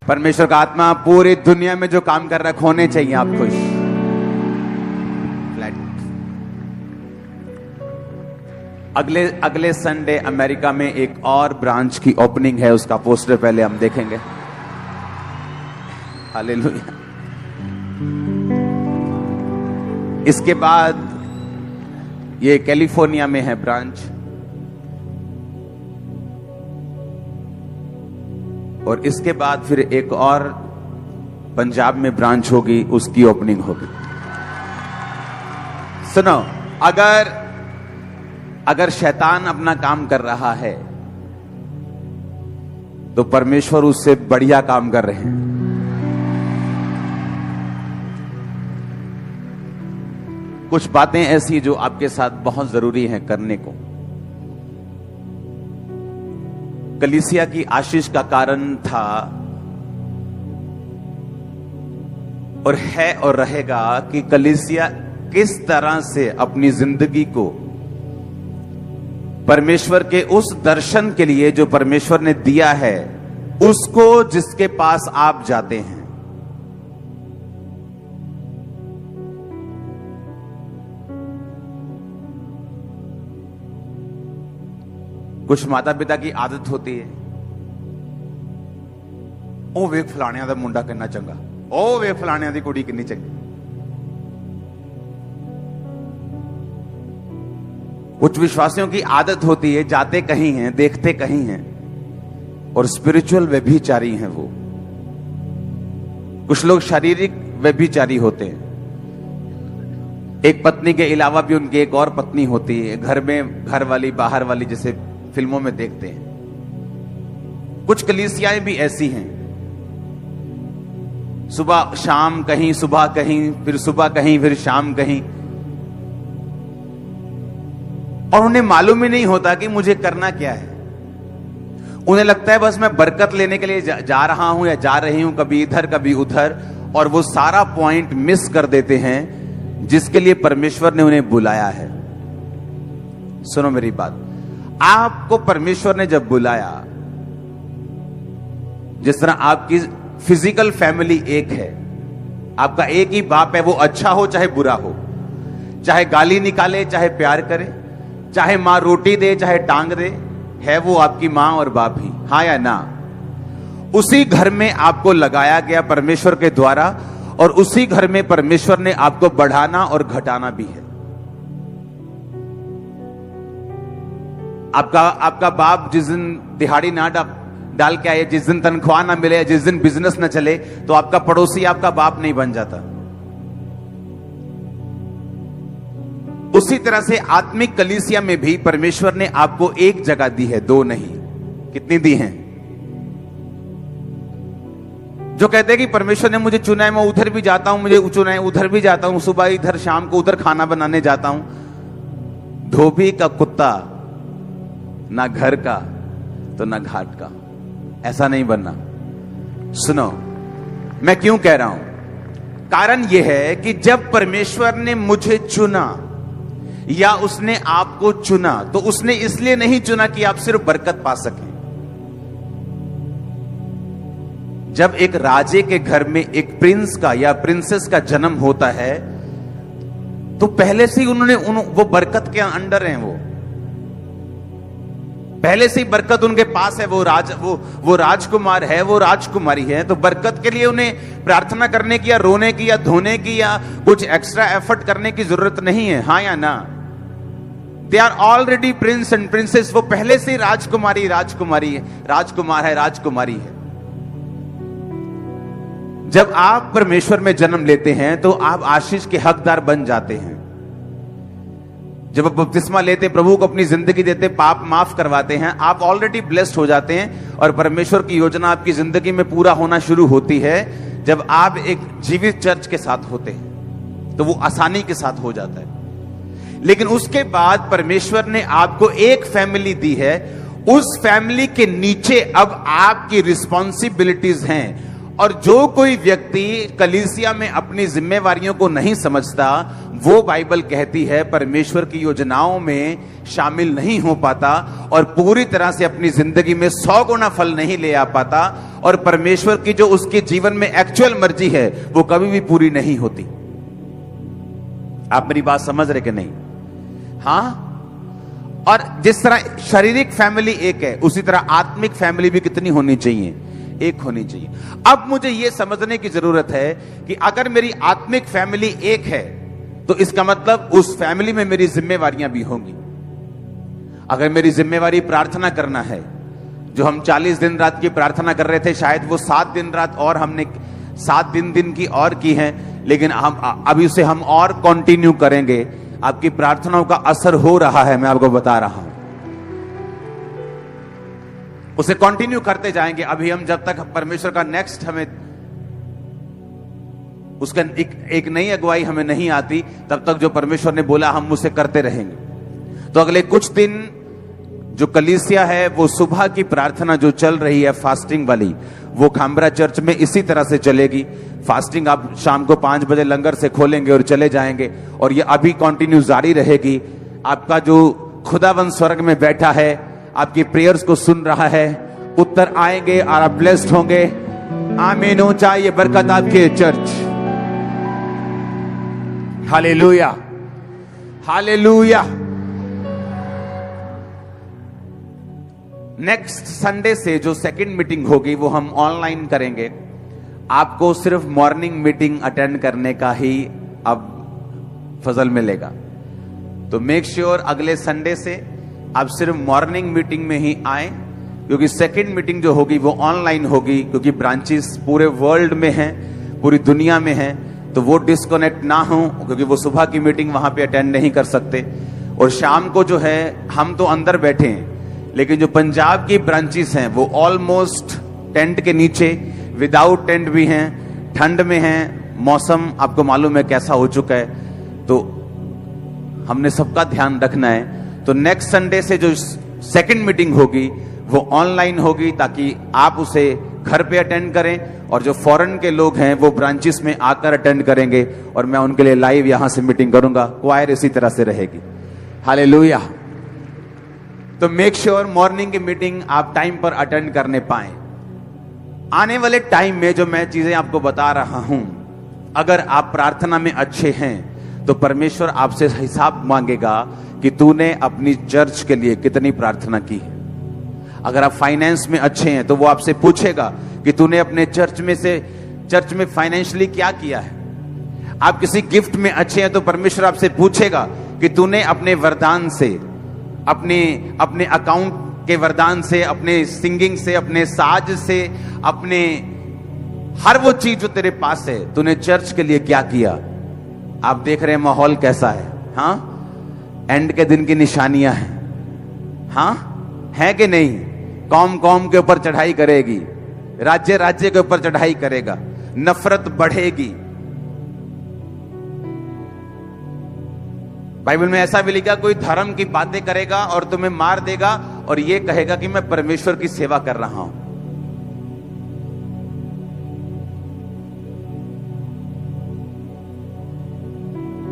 परमेश्वर का आत्मा पूरी दुनिया में जो काम कर रहा है, होने चाहिए आप खुश। अगले संडे अमेरिका में एक और ब्रांच की ओपनिंग है, उसका पोस्टर पहले हम देखेंगे। हालेलुया। इसके बाद ये कैलिफोर्निया में है ब्रांच, और इसके बाद फिर एक और पंजाब में ब्रांच होगी, उसकी ओपनिंग होगी। सुनो, अगर शैतान अपना काम कर रहा है तो परमेश्वर उससे बढ़िया काम कर रहे हैं। कुछ बातें ऐसी जो आपके साथ बहुत जरूरी हैं करने को। कलीसिया की आशीष का कारण था और है और रहेगा कि कलीसिया किस तरह से अपनी जिंदगी को परमेश्वर के उस दर्शन के लिए जो परमेश्वर ने दिया है, उसको जिसके पास आप जाते हैं। कुछ माता पिता की आदत होती है, ओ वे फलाणिया दा मुंडा कितना चंगा, ओ वे फलाणिया दी कुड़ी कितनी चंगी। कुछ विश्वासियों की आदत होती है, जाते कहीं हैं, देखते कहीं हैं, और स्पिरिचुअल व्यभिचारी हैं वो। कुछ लोग शारीरिक व्यभिचारी होते हैं। एक पत्नी के अलावा भी उनकी एक और पत्नी होती है, घर में घर वाली बाहर वाली, जैसे फिल्मों में देखते हैं। कुछ कलीसियाएं भी ऐसी हैं, सुबह शाम कहीं, सुबह कहीं, फिर सुबह कहीं, फिर शाम कहीं, और उन्हें मालूम ही नहीं होता कि मुझे करना क्या है। उन्हें लगता है बस मैं बरकत लेने के लिए जा रहा हूं या जा रही हूं, कभी इधर कभी उधर, और वो सारा पॉइंट मिस कर देते हैं जिसके लिए परमेश्वर ने उन्हें बुलाया है। सुनो मेरी बात, आपको परमेश्वर ने जब बुलाया, जिस तरह आपकी फिजिकल फैमिली एक है, आपका एक ही बाप है, वो अच्छा हो चाहे बुरा हो, चाहे गाली निकाले चाहे प्यार करे, चाहे मां रोटी दे चाहे टांग दे, है वो आपकी मां और बाप ही, हाँ या ना। उसी घर में आपको लगाया गया परमेश्वर के द्वारा, और उसी घर में परमेश्वर ने आपको बढ़ाना और घटाना भी है। आपका बाप जिस दिन दिहाड़ी ना डाल के आए, जिस दिन तनख्वाह ना मिले, जिस दिन बिजनेस ना चले, तो आपका पड़ोसी आपका बाप नहीं बन जाता। उसी तरह से आत्मिक कलीसिया में भी परमेश्वर ने आपको एक जगह दी है, दो नहीं। कितनी दी हैं? जो कहते हैं कि परमेश्वर ने मुझे चुना है, मैं उधर भी जाता हूं, मुझे चुना है उधर भी जाता हूं, सुबह इधर, शाम को उधर खाना बनाने जाता हूं। धोबी का कुत्ता, ना घर का तो ना घाट का। ऐसा नहीं बनना। सुनो, मैं क्यों कह रहा हूं? कारण यह है कि जब परमेश्वर ने मुझे चुना या उसने आपको चुना, तो उसने इसलिए नहीं चुना कि आप सिर्फ बरकत पा सकें। जब एक राजे के घर में एक प्रिंस का या प्रिंसेस का जन्म होता है, तो पहले से ही वो बरकत के अंडर हैं, वो पहले से ही बरकत उनके पास है। वो राजकुमार है, वो राजकुमारी है, तो बरकत के लिए उन्हें प्रार्थना करने की या रोने की या धोने की या कुछ एक्स्ट्रा एफर्ट करने की जरूरत नहीं है, हाँ या ना। They are already prince and princess. वो पहले से ही राजकुमार है, राजकुमारी है। जब आप परमेश्वर में जन्म लेते हैं तो आप आशीष के हकदार बन जाते हैं। जब आप बपतिस्मा लेते, प्रभु को अपनी जिंदगी देते, पाप माफ करवाते हैं, आप ऑलरेडी ब्लेस्ड हो जाते हैं, और परमेश्वर की योजना आपकी जिंदगी में पूरा होना शुरू होती है। जब आप एक जीवित चर्च के साथ होते हैं तो वो आसानी के साथ हो जाता है। लेकिन उसके बाद परमेश्वर ने आपको एक फैमिली दी है, उस फैमिली के नीचे अब आपकी रिस्पॉन्सिबिलिटीज हैं। और जो कोई व्यक्ति कलीसिया में अपनी जिम्मेवारियों को नहीं समझता, वो बाइबल कहती है परमेश्वर की योजनाओं में शामिल नहीं हो पाता और पूरी तरह से अपनी जिंदगी में 100 गुना फल नहीं ले आ पाता और परमेश्वर की जो उसके जीवन में एक्चुअल मर्जी है वो कभी भी पूरी नहीं होती। आप मेरी बात समझ रहे कि नहीं? हाँ, और जिस तरह शारीरिक फैमिली एक है, उसी तरह आत्मिक फैमिली भी कितनी होनी चाहिए? एक होनी चाहिए। अब मुझे यह समझने की जरूरत है कि अगर मेरी आत्मिक फैमिली एक है तो इसका मतलब उस फैमिली में मेरी जिम्मेवारियां भी होंगी। अगर मेरी जिम्मेवारी प्रार्थना करना है, जो हम 40 दिन रात की प्रार्थना कर रहे थे, शायद वो 7 दिन रात और हमने 7 दिन की और की है, लेकिन हम अभी उसे हम और कंटिन्यू करेंगे। आपकी प्रार्थनाओं का असर हो रहा है, मैं आपको बता रहा हूं। उसे कंटिन्यू करते जाएंगे। अभी हम जब तक परमेश्वर का नेक्स्ट हमें उसका एक नई अगुवाई हमें नहीं आती, तब तक जो परमेश्वर ने बोला हम उसे करते रहेंगे। तो अगले कुछ दिन जो कलीसिया है, वो सुबह की प्रार्थना जो चल रही है फास्टिंग वाली, वो खामरा चर्च में इसी तरह से चलेगी। फास्टिंग आप शाम को 5 बजे लंगर से खोलेंगे और चले जाएंगे, और ये अभी कंटिन्यू जारी रहेगी। आपका जो खुदावंद स्वर्ग में बैठा है, आपकी प्रेयर्स को सुन रहा है, उत्तर आएंगे और आप ब्लेस्ड होंगे। आमीन हो जाए ये बरकत आपके church. Hallelujah, hallelujah. Next Sunday से जो सेकंड मीटिंग होगी वो हम ऑनलाइन करेंगे। आपको सिर्फ मॉर्निंग मीटिंग अटेंड करने का ही अब फजल मिलेगा। तो मेक श्योर अगले संडे से आप सिर्फ मॉर्निंग मीटिंग में ही आए, क्योंकि सेकंड मीटिंग जो होगी वो ऑनलाइन होगी, क्योंकि ब्रांचेस पूरे वर्ल्ड में हैं, पूरी दुनिया में हैं। तो वो डिस्कनेक्ट ना हो, क्योंकि वो सुबह की मीटिंग वहां पे अटेंड नहीं कर सकते। और शाम को जो है, हम तो अंदर बैठे हैं, लेकिन जो पंजाब की ब्रांचेस हैं वो ऑलमोस्ट टेंट के नीचे, विदाउट टेंट भी हैं, ठंड में हैं। मौसम आपको मालूम है कैसा हो चुका है, तो हमने सबका ध्यान रखना है। तो नेक्स्ट संडे से जो सेकंड मीटिंग होगी वो ऑनलाइन होगी, ताकि आप उसे घर पे अटेंड करें, और जो फॉरेन के लोग हैं वो ब्रांचेस में आकर अटेंड करेंगे, और मैं उनके लिए लाइव यहां से मीटिंग करूंगा। क्वायर इसी तरह से रहेगी। हालेलुया। तो मेक श्योर मॉर्निंग की मीटिंग आप टाइम पर अटेंड करने पाए। आने वाले टाइम में जो मैं चीजें आपको बता रहा हूं, अगर आप प्रार्थना में अच्छे हैं तो परमेश्वर आपसे हिसाब मांगेगा कि तूने अपनी चर्च के लिए कितनी प्रार्थना की है। अगर आप फाइनेंस में अच्छे हैं तो वो आपसे पूछेगा कि तूने अपने चर्च में फाइनेंशियली क्या किया है। आप किसी गिफ्ट में अच्छे हैं तो परमेश्वर आपसे पूछेगा कि तूने अपने वरदान से, अपने अकाउंट के वरदान से, अपने सिंगिंग से, अपने साज से, अपने हर वो चीज जो तेरे पास है, तूने चर्च के लिए क्या किया। आप देख रहे हैं माहौल कैसा है। हाँ, एंड के दिन की निशानियां हैं। हाँ, है कि नहीं? कौम कौम के ऊपर चढ़ाई करेगी, राज्य राज्य के ऊपर चढ़ाई करेगा, नफरत बढ़ेगी। बाइबल में ऐसा भी लिखा, कोई धर्म की बातें करेगा और तुम्हें मार देगा और ये कहेगा कि मैं परमेश्वर की सेवा कर रहा हूं।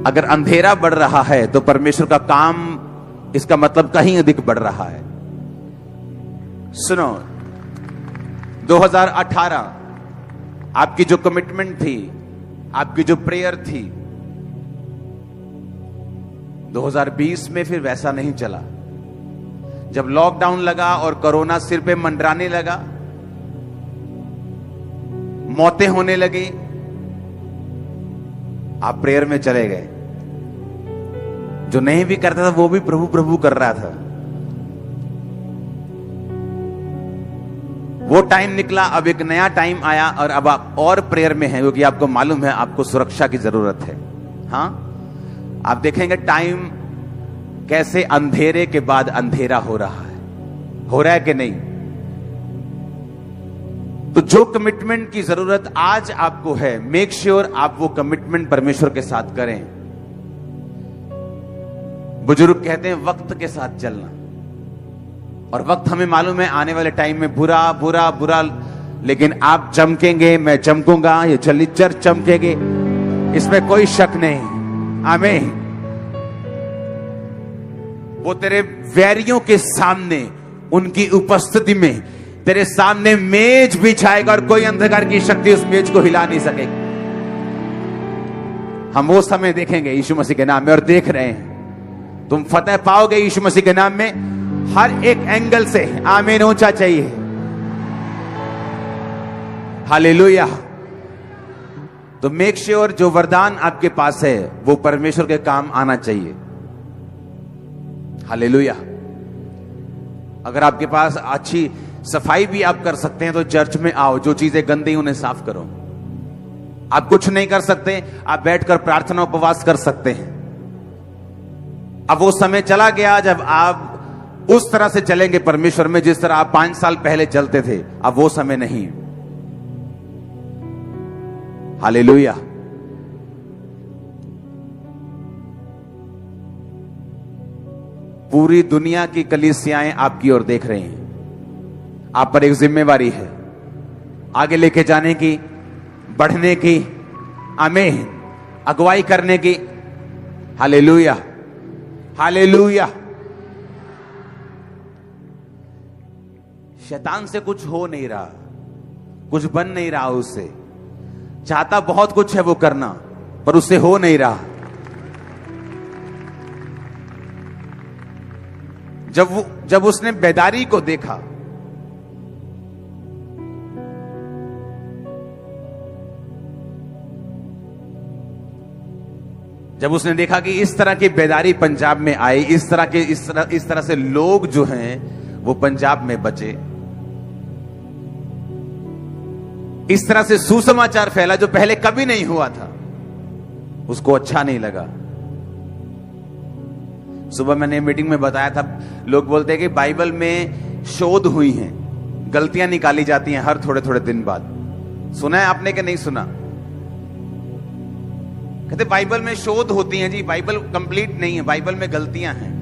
अगर अंधेरा बढ़ रहा है तो परमेश्वर का काम, इसका मतलब कहीं अधिक बढ़ रहा है। सुनो, 2018 आपकी जो कमिटमेंट थी, आपकी जो प्रेयर थी, 2020 में फिर वैसा नहीं चला। जब लॉकडाउन लगा और कोरोना सिर पे मंडराने लगा, मौतें होने लगी, आप प्रेयर में चले गए। जो नहीं भी करता था वो भी प्रभु प्रभु कर रहा था। वो टाइम निकला, अब एक नया टाइम आया और अब आप और प्रेयर में हैं, क्योंकि आपको मालूम है आपको सुरक्षा की जरूरत है। हाँ, आप देखेंगे टाइम कैसे अंधेरे के बाद अंधेरा हो रहा है कि नहीं। तो जो कमिटमेंट की जरूरत आज आपको है, मेक श्योर आप वो कमिटमेंट परमेश्वर के साथ करें। बुजुर्ग कहते हैं वक्त के साथ चलना, और वक्त हमें मालूम है आने वाले टाइम में बुरा बुरा बुरा, लेकिन आप चमकेंगे, मैं चमकूंगा, ये चली चर्च चमकेगी, इसमें कोई शक नहीं। आमीन। वो तेरे वैरियों के सामने, उनकी उपस्थिति में तेरे सामने मेज बिछाएगा और कोई अंधकार की शक्ति उस मेज को हिला नहीं सकेगी। हम वो समय देखेंगे यीशु मसीह के नाम में, और देख रहे हैं। तुम फतेह पाओगे यीशु मसीह के नाम में हर एक एंगल से। आमीन ऊंचा चाहिए। हालेलुया। तो मेक श्योर जो वरदान आपके पास है वो परमेश्वर के काम आना चाहिए। हालेलुया। अगर आपके पास अच्छी सफाई भी आप कर सकते हैं तो चर्च में आओ। जो चीजें गंदी उन्हें साफ करो। आप कुछ नहीं कर सकते, आप बैठकर प्रार्थना उपवास कर सकते हैं। अब वो समय चला गया जब आप उस तरह से चलेंगे परमेश्वर में जिस तरह आप 5 साल पहले चलते थे। अब वो समय नहीं। हालेलुया। पूरी दुनिया की कलीसियाएं आपकी ओर देख रही हैं। आप पर एक जिम्मेवारी है आगे लेके जाने की, बढ़ने की, आमीन, अगुवाई करने की। Hallelujah, hallelujah. शैतान से कुछ हो नहीं रहा, कुछ बन नहीं रहा उससे। चाहता बहुत कुछ है वो करना, पर उससे हो नहीं रहा। जब उसने बेदारी को देखा, जब उसने देखा कि इस तरह की बेदारी पंजाब में आई, इस तरह से लोग जो हैं वो पंजाब में बचे, इस तरह से सुसमाचार फैला जो पहले कभी नहीं हुआ था, उसको अच्छा नहीं लगा। सुबह मैंने मीटिंग में बताया था, लोग बोलते हैं कि बाइबल में शोध हुई हैं, गलतियां निकाली जाती हैं हर थोड़े थोड़े दिन बाद। सुना है आपने कि नहीं सुना? कहते बाइबल में शोध होती हैं जी, बाइबल कंप्लीट नहीं है, बाइबल में गलतियां हैं।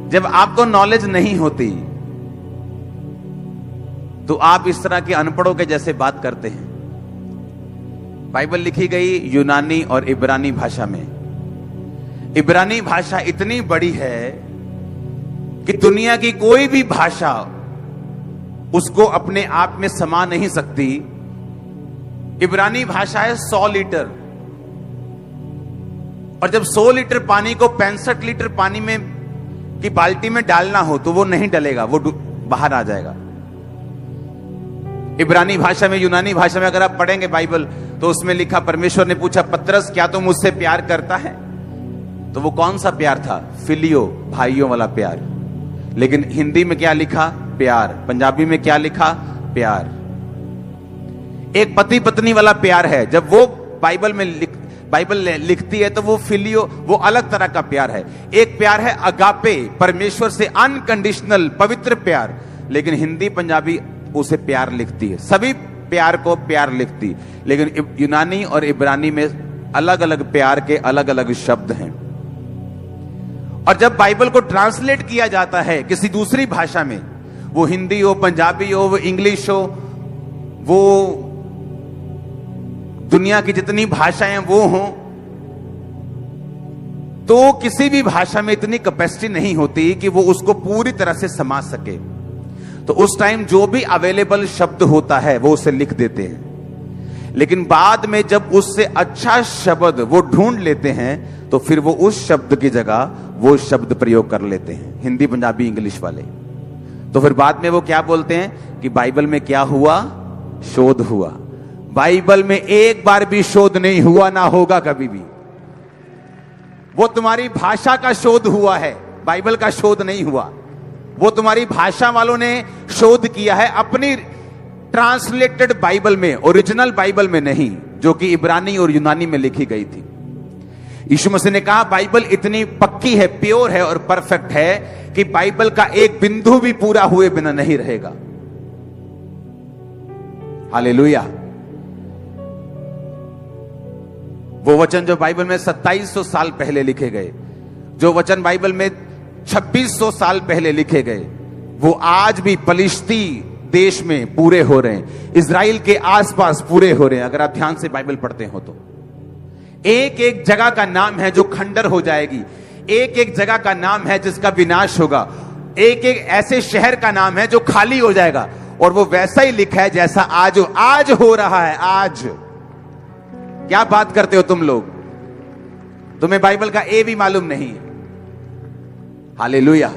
जब आपको नॉलेज नहीं होती तो आप इस तरह के अनपढ़ों के जैसे बात करते हैं। बाइबल लिखी गई यूनानी और इब्रानी भाषा में। इब्रानी भाषा इतनी बड़ी है कि दुनिया की कोई भी भाषा उसको अपने आप में समा नहीं सकती। इब्रानी भाषा है 100 लीटर, और जब 100 लीटर पानी को 65 लीटर पानी में की बाल्टी में डालना हो तो वो नहीं डलेगा, वो बाहर आ जाएगा। इब्रानी भाषा में, यूनानी भाषा में अगर आप पढ़ेंगे बाइबल तो उसमें लिखा, परमेश्वर ने पूछा, पतरस क्या तुम मुझसे प्यार करता है? तो वो कौन सा प्यार था? फिलियो, भाइयों वाला प्यार। लेकिन हिंदी में क्या लिखा? प्यार। पंजाबी में क्या लिखा? प्यार। एक पति पत्नी वाला प्यार है। जब वो बाइबल लिखती है तो वो फिलियो, वो अलग तरह का प्यार है। एक प्यार है अगापे, परमेश्वर से अनकंडीशनल पवित्र प्यार। लेकिन हिंदी पंजाबी उसे प्यार लिखती है, सभी प्यार को प्यार लिखती। लेकिन यूनानी और इब्रानी में अलग अलग प्यार के अलग अलग शब्द हैं। और जब बाइबल को ट्रांसलेट किया जाता है किसी दूसरी भाषा में, वो हिंदी हो, पंजाबी हो, वो इंग्लिश हो, वो दुनिया की जितनी भाषाएं वो हों, तो किसी भी भाषा में इतनी कैपेसिटी नहीं होती कि वो उसको पूरी तरह से समा सके। तो उस टाइम जो भी अवेलेबल शब्द होता है वो उसे लिख देते हैं। लेकिन बाद में जब उससे अच्छा शब्द वो ढूंढ लेते हैं तो फिर वो उस शब्द की जगह वो शब्द प्रयोग कर लेते हैं, हिंदी पंजाबी इंग्लिश वाले। तो फिर बाद में वो क्या बोलते हैं कि बाइबल में क्या हुआ? शोध हुआ। बाइबल में एक बार भी शोध नहीं हुआ, ना होगा कभी भी। वो तुम्हारी भाषा का शोध हुआ है, बाइबल का शोध नहीं हुआ। वो तुम्हारी भाषा वालों ने शोध किया है अपनी ट्रांसलेटेड बाइबल में, ओरिजिनल बाइबल में नहीं, जो कि इब्रानी और यूनानी में लिखी गई थी। यीशु मसीह ने कहा बाइबल इतनी पक्की है, प्योर है और परफेक्ट है कि बाइबल का एक बिंदु भी पूरा हुए बिना नहीं रहेगा। हालेलुया। वो वचन जो बाइबल में 2700 साल पहले लिखे गए, जो वचन बाइबल में 2600 साल पहले लिखे गए, वो आज भी फलिश्ती देश में पूरे हो रहे हैं, इजराइल के आसपास पूरे हो रहे हैं। अगर आप ध्यान से बाइबल पढ़ते हो तो एक एक जगह का नाम है जो खंडर हो जाएगी, एक एक जगह का नाम है जिसका विनाश होगा, एक एक ऐसे शहर का नाम है जो खाली हो जाएगा, और वो वैसा ही लिखा है जैसा आज हो रहा है। आज क्या बात करते हो तुम लोग, तुम्हें बाइबल का ए भी मालूम नहीं है। हालेलुया।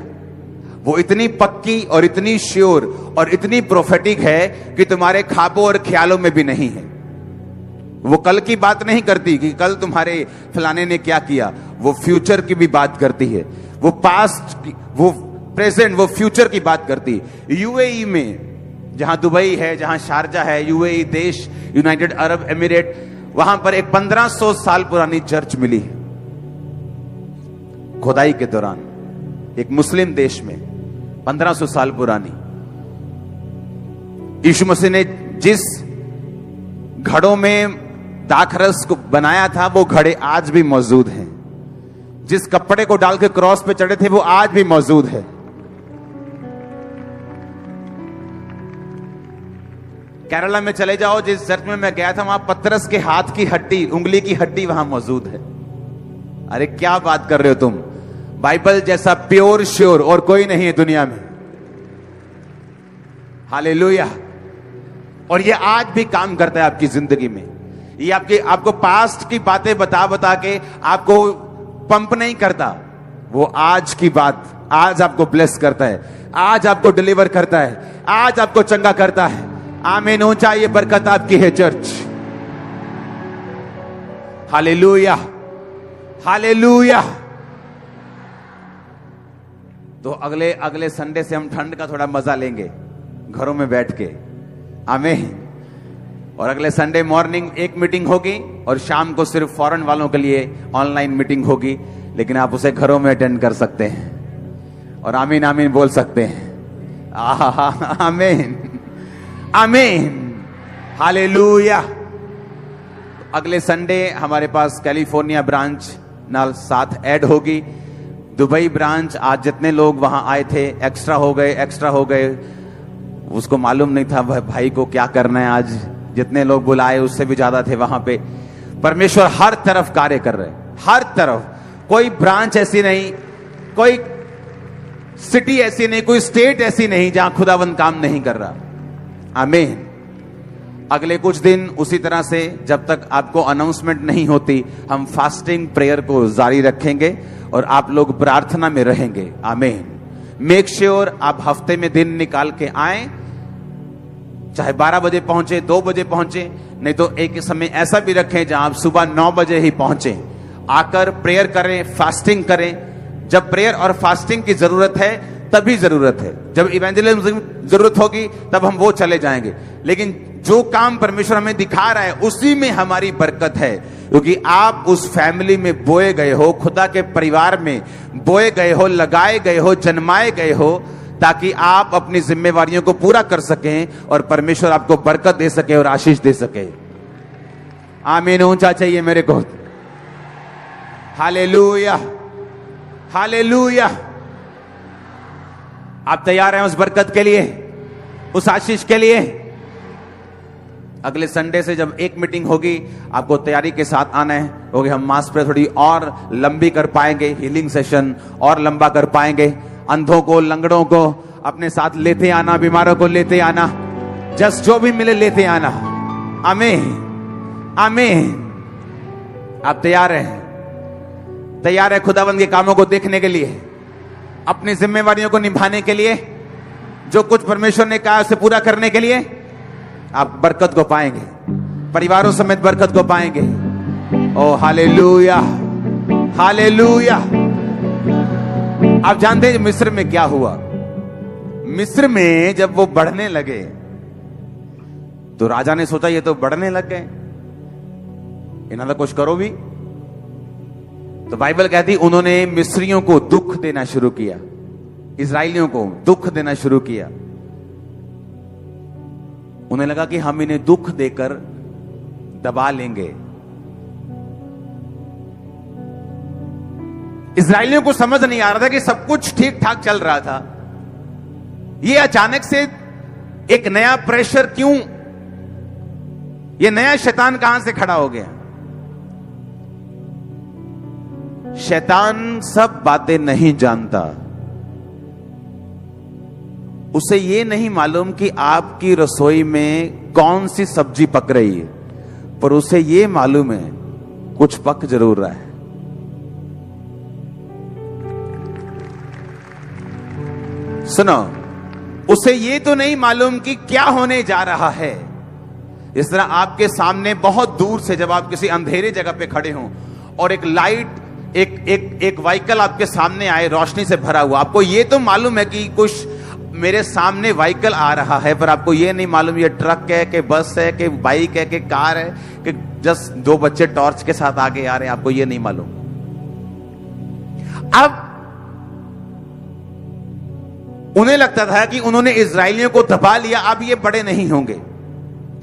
वो इतनी पक्की और इतनी श्योर और इतनी प्रोफेटिक है कि तुम्हारे ख्वाबों और ख्यालों में भी नहीं है। वो कल की बात नहीं करती कि कल तुम्हारे फलाने ने क्या किया, वो फ्यूचर की भी बात करती है। वो पास्ट, वो प्रेजेंट, वो फ्यूचर की बात करती है। यूएई में, जहां दुबई है, जहां शारजा है, यूएई देश, यूनाइटेड अरब एमिरेट, वहां पर एक 1500 साल पुरानी चर्च मिली है खुदाई के दौरान, एक मुस्लिम देश में 1500 साल पुरानी। यीशु मसीह ने जिस घड़ों में दाखरस को बनाया था, वो घड़े आज भी मौजूद हैं। जिस कपड़े को डाल के क्रॉस पे चढ़े थे, वो आज भी मौजूद है। केरला में चले जाओ, जिस चर्च में मैं गया था, वहां पतरस के हाथ की हड्डी, उंगली की हड्डी वहां मौजूद है। अरे क्या बात कर रहे हो तुम, बाइबल जैसा प्योर श्योर और कोई नहीं है दुनिया में। हालेलुया। और ये आज भी काम करता है आपकी जिंदगी में। ये आपको पास्ट की बातें बता बता के आपको पंप नहीं करता, वो आज की बात आज आपको ब्लेस करता है, आज आपको डिलीवर करता है, आज आपको चंगा करता है। आमीन। ऊंचा ये बरकत आपकी है चर्च। Hallelujah, hallelujah. तो अगले संडे से हम ठंड का थोड़ा मजा लेंगे घरों में बैठ के। आमीन। और अगले संडे मॉर्निंग एक मीटिंग होगी और शाम को सिर्फ फॉरेन वालों के लिए ऑनलाइन मीटिंग होगी, लेकिन आप उसे घरों में अटेंड कर सकते हैं और आमीन आमीन बोल सकते हैं। आमीन आमीन। हालेलुया। अगले संडे हमारे पास कैलिफोर्निया ब्रांच नाल साथ ऐड होगी। दुबई ब्रांच, आज जितने लोग वहां आए थे एक्स्ट्रा हो गए। उसको मालूम नहीं था भाई को क्या करना है। आज जितने लोग बुलाए उससे भी ज्यादा थे वहां पे। परमेश्वर हर तरफ कार्य कर रहे, हर तरफ। कोई ब्रांच ऐसी नहीं, कोई सिटी ऐसी नहीं, कोई स्टेट ऐसी नहीं जहां खुदावंद काम नहीं कर रहा। आमीन। अगले कुछ दिन उसी तरह से, जब तक आपको अनाउंसमेंट नहीं होती, हम फास्टिंग प्रेयर को जारी रखेंगे और आप लोग प्रार्थना में रहेंगे। आमीन। मेक श्योर आप हफ्ते में दिन निकाल के आए, चाहे 12 बजे पहुंचे, 2 बजे पहुंचे, नहीं तो एक समय ऐसा भी रखें जहां आप सुबह 9 बजे ही पहुंचे। आकर प्रेयर करें, फास्टिंग करें। जब प्रेयर और फास्टिंग की जरूरत है तभी जरूरत है, जब इवेंजलिज्म जरूरत होगी तब हम वो चले जाएंगे। लेकिन जो काम परमेश्वर हमें दिखा रहा है उसी में हमारी बरकत है, क्योंकि आप उस फैमिली में बोए गए हो, खुदा के परिवार में बोए गए हो, लगाए गए हो, जन्माए गए हो, ताकि आप अपनी जिम्मेवारियों को पूरा कर सकें और परमेश्वर आपको बरकत दे सके और आशीष दे सके। आमीन। ऊंचा चाहिए मेरे को। Hallelujah, hallelujah. आप तैयार हैं उस बरकत के लिए, उस आशीष के लिए? अगले संडे से जब एक मीटिंग होगी, आपको तैयारी के साथ आना है, क्योंकि हम मास प्रेयर थोड़ी और लंबी कर पाएंगे, हीलिंग सेशन और लंबा कर पाएंगे। अंधों को, लंगड़ों को अपने साथ लेते आना, बीमारों को लेते आना, जस्ट जो भी मिले लेते आना। आमीन, आमीन। आप तैयार हैं? तैयार है खुदावंद के कामों को देखने के लिए, अपनी जिम्मेवारियों को निभाने के लिए, जो कुछ परमेश्वर ने कहा उसे पूरा करने के लिए? आप बरकत को पाएंगे, परिवारों समेत बरकत को पाएंगे। ओ हालेलुया, हालेलुया। आप जानते हैं मिस्र में क्या हुआ? मिस्र में जब वो बढ़ने लगे तो राजा ने सोचा ये तो बढ़ने लग गए, इन्होंने तो कुछ करो भी। तो बाइबल कहती उन्होंने मिस्रियों को दुख देना शुरू किया, इजराइलियों को दुख देना शुरू किया। उन्हें लगा कि हम इन्हें दुख देकर दबा लेंगे। इजराइलियों को समझ नहीं आ रहा था कि सब कुछ ठीक ठाक चल रहा था, ये अचानक से एक नया प्रेशर क्यों, ये नया शैतान कहां से खड़ा हो गया? शैतान सब बातें नहीं जानता। उसे ये नहीं मालूम कि आपकी रसोई में कौन सी सब्जी पक रही है, पर उसे ये मालूम है कुछ पक जरूर रहा है। सुनो, उसे ये तो नहीं मालूम कि क्या होने जा रहा है। इस तरह आपके सामने बहुत दूर से जब आप किसी अंधेरे जगह पे खड़े हों और एक लाइट, एक व्हीकल आपके सामने आए रोशनी से भरा हुआ, आपको ये तो मालूम है कि कुछ मेरे सामने व्हीकल आ रहा है, पर आपको ये नहीं मालूम ये ट्रक है कि बस है कि बाइक है कि कार है कि जस्ट दो बच्चे टॉर्च के साथ आगे आ रहे हैं, आपको ये नहीं मालूम। अब उन्हें लगता था कि उन्होंने इजरायलियों को दबा लिया, अब ये बड़े नहीं होंगे,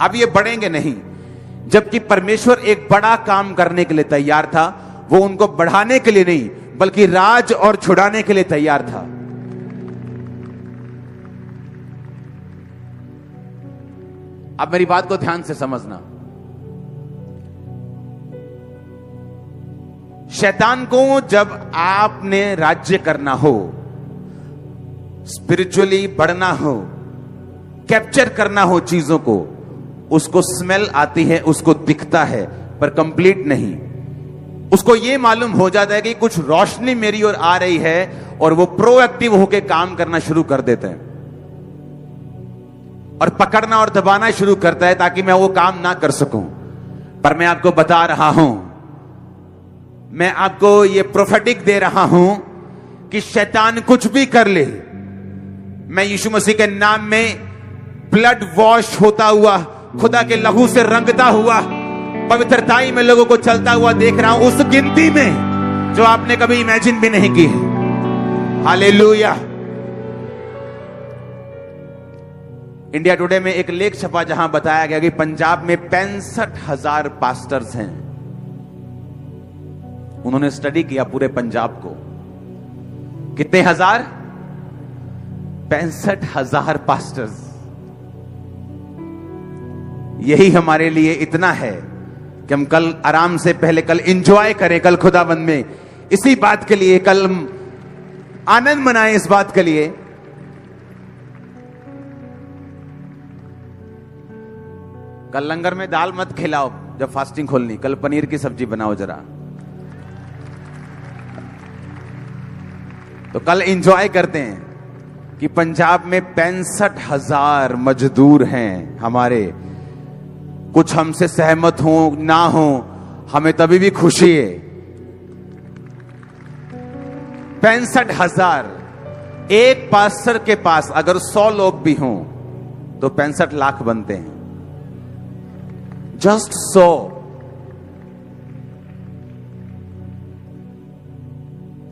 अब ये बढ़ेंगे नहीं। जबकि परमेश्वर एक बड़ा काम करने के लिए तैयार था। वो उनको बढ़ाने के लिए नहीं, बल्कि राज और छुड़ाने के लिए तैयार था। अब मेरी बात को ध्यान से समझना। शैतान को जब आपने राज्य करना हो, स्पिरिचुअली बढ़ना हो, कैप्चर करना हो चीजों को, उसको स्मेल आती है, उसको दिखता है, पर कंप्लीट नहीं। उसको यह मालूम हो जाता है कि कुछ रोशनी मेरी ओर आ रही है और वो प्रोएक्टिव होकर काम करना शुरू कर देते हैं और पकड़ना और दबाना शुरू करता है ताकि मैं वो काम ना कर सकूं। पर मैं आपको बता रहा हूं, मैं आपको ये प्रोफेटिक दे रहा हूं कि शैतान कुछ भी कर ले, मैं यीशु मसीह के नाम में ब्लड वॉश होता हुआ, खुदा के लहू से रंगता हुआ, पवित्रताई में लोगों को चलता हुआ देख रहा हूं, उस गिनती में जो आपने कभी इमेजिन भी नहीं की है। हालेलुया। इंडिया टुडे में एक लेख छपा जहां बताया गया कि पंजाब में 65,000 पास्टर्स हैं। उन्होंने स्टडी किया पूरे पंजाब को। कितने हजार? 65,000 पास्टर्स। यही हमारे लिए इतना है कि हम कल आराम से, पहले कल एंजॉय करें, कल खुदाबंद में इसी बात के लिए कल आनंद मनाएं, इस बात के लिए। कल लंगर में दाल मत खिलाओ जब फास्टिंग खोलनी, कल पनीर की सब्जी बनाओ जरा। तो कल एंजॉय करते हैं कि पंजाब में 65,000 मजदूर हैं हमारे। कुछ हमसे सहमत हो ना हो, हमें तभी भी खुशी है। 65,000। एक पास्टर के पास अगर 100 लोग भी हों तो 65 लाख बनते हैं। जस्ट 100।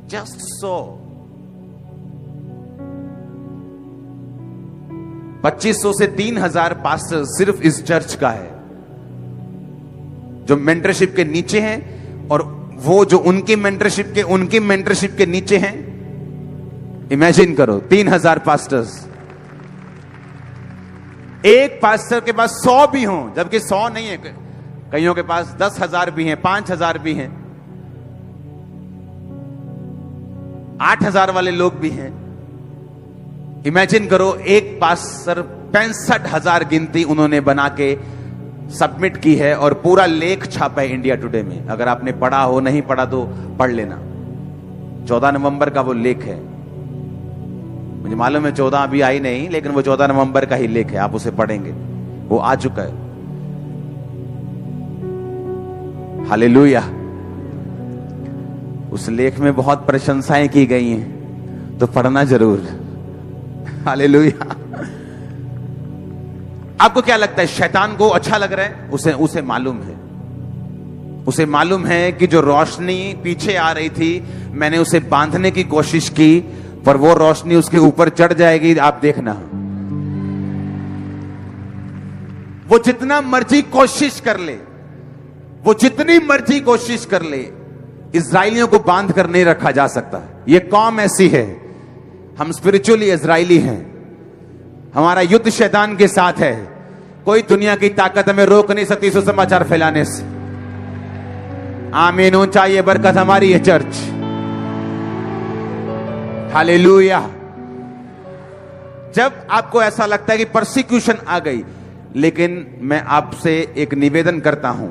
जस्ट 100। 2500 से 3,000 पास्टर सिर्फ इस चर्च का है जो मेंटरशिप के नीचे हैं, और वो जो उनकी मेंटरशिप के नीचे हैं। इमेजिन करो 3,000 पास्टर्स। एक पास्टर के पास 100 भी हों, जबकि 100 नहीं है, कईयों के पास 10,000 भी हैं, 5,000 भी हैं, 8,000 वाले लोग भी हैं। इमेजिन करो एक पास्टर 65,000 गिनती उन्होंने बना के सबमिट की है और पूरा लेख छापा है इंडिया टुडे में। अगर आपने पढ़ा हो, नहीं पढ़ा तो पढ़ लेना। 14 नवंबर का वो लेख है। मुझे मालूम है 14 अभी आई नहीं, लेकिन वो 14 नवंबर का ही लेख है, आप उसे पढ़ेंगे, वो आ चुका है। हालेलुया। उस लेख में बहुत प्रशंसाएं की गई हैं, तो पढ़ना जरूर। हालेलुया। आपको क्या लगता है, शैतान को अच्छा लग रहा है? उसे मालूम है, उसे मालूम है कि जो रोशनी पीछे आ रही थी, मैंने उसे बांधने की कोशिश की, पर वो रोशनी उसके ऊपर चढ़ जाएगी, आप देखना। वो जितना मर्जी कोशिश कर ले, वो जितनी मर्जी कोशिश कर ले, इजराइलियों को बांध कर नहीं रखा जा सकता। ये कौम ऐसी है, हम स्पिरिचुअली इजराइली हैं। हमारा युद्ध शैतान के साथ है। कोई दुनिया की ताकत हमें रोक नहीं सकती सुसमाचार फैलाने से। आमीन। ऊंचा ये बरकत हमारी है चर्च। हालेलुया। जब आपको ऐसा लगता है कि परसिक्यूशन आ गई, लेकिन मैं आपसे एक निवेदन करता हूं,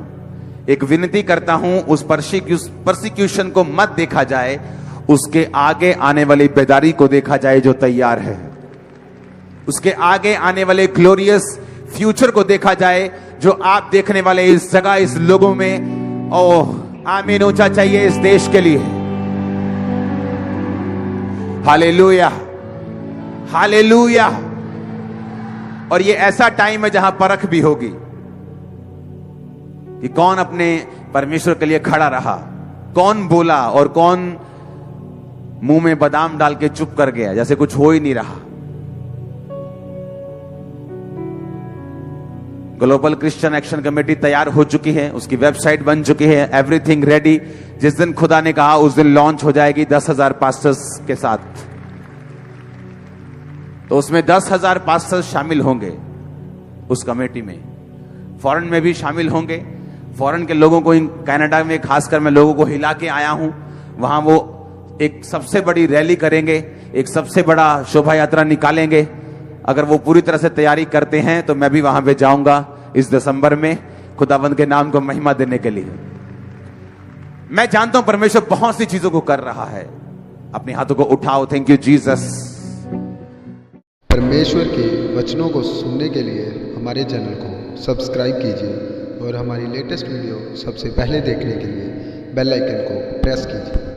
एक विनती करता हूं, उस परसिक्यूशन को मत देखा जाए, उसके आगे आने वाली बेदारी को देखा जाए जो तैयार है। उसके आगे आने वाले ग्लोरियस फ्यूचर को देखा जाए जो आप देखने वाले इस जगह, इस लोगों में। ओह आमीन। ऊंचा चाहिए इस देश के लिए। Hallelujah, hallelujah. और ये ऐसा टाइम है जहां परख भी होगी कि कौन अपने परमेश्वर के लिए खड़ा रहा, कौन बोला और कौन मुंह में बादाम डाल के चुप कर गया जैसे कुछ हो ही नहीं रहा। ग्लोबल क्रिश्चियन एक्शन कमेटी तैयार हो चुकी है, उसकी वेबसाइट बन चुकी है, एवरीथिंग रेडी। जिस दिन खुदा ने कहा उस दिन लॉन्च हो जाएगी 10,000 पास्टर्स के साथ। तो उसमें 10,000 पास्टर्स शामिल होंगे उस कमेटी में। फॉरेन में भी शामिल होंगे। फॉरेन के लोगों को, कनाडा में खासकर मैं लोगों को हिला के आया हूं। वहां वो एक सबसे बड़ी रैली करेंगे, एक सबसे बड़ा शोभा यात्रा निकालेंगे। अगर वो पूरी तरह से तैयारी करते हैं तो मैं भी वहां पे जाऊंगा इस दिसंबर में, खुदावंद के नाम को महिमा देने के लिए। मैं जानता हूं परमेश्वर बहुत सी चीजों को कर रहा है। अपने हाथों को उठाओ। Thank you Jesus. परमेश्वर के वचनों को सुनने के लिए हमारे चैनल को सब्सक्राइब कीजिए और हमारी लेटेस्ट वीडियो सबसे पहले देखने के लिए बेल आइकन को प्रेस कीजिए।